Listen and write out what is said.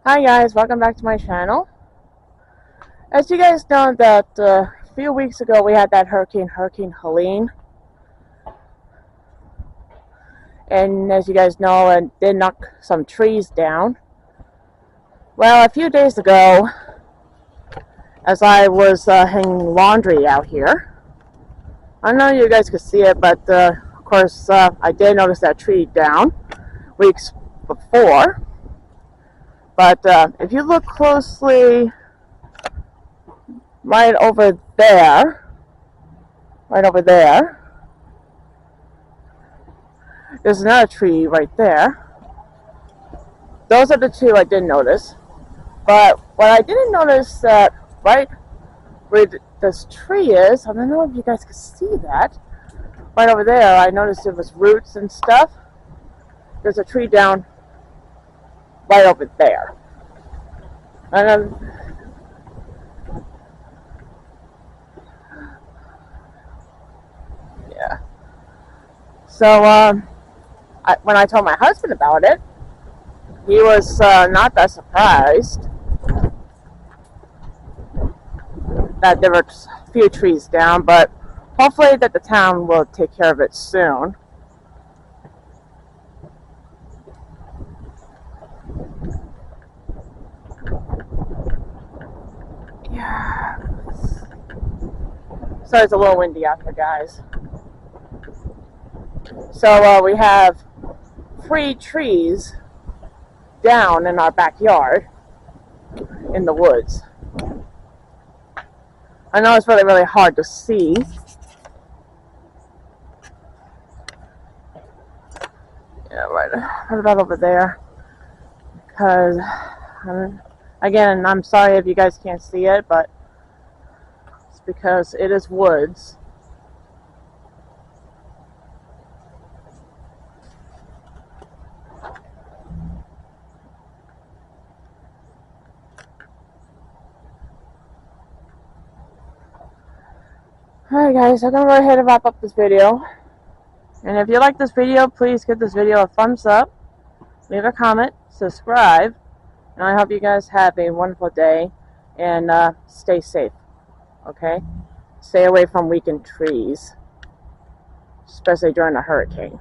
Hi guys, welcome back to my channel. As you guys know that a few weeks ago we had that Hurricane Helene, and as you guys know, it did knock some trees down. Well, a few days ago, as I was hanging laundry out here, I don't know if you guys could see it, but of course I did notice that tree down weeks before. But if you look closely, right over there, there's another tree right there. Those are the two I did notice. But what I didn't notice that right where this tree is, I don't know if you guys can see that. Right over there, I noticed it was roots and stuff. There's a tree down right over there. And yeah. So when I told my husband about it, he was not that surprised that there were a few trees down, but hopefully that the town will take care of it soon. Yeah. So it's a little windy out here, guys. So we have 3 trees down in our backyard in the woods. I know it's really hard to see. Yeah, right about over there. Because, again, I'm sorry if you guys can't see it, but it's because it is woods. Alright guys, I'm going to go ahead and wrap up this video. And if you like this video, please give this video a thumbs up, leave a comment, subscribe, and I hope you guys have a wonderful day and stay safe, okay? Stay away from weakened trees, especially during a hurricane.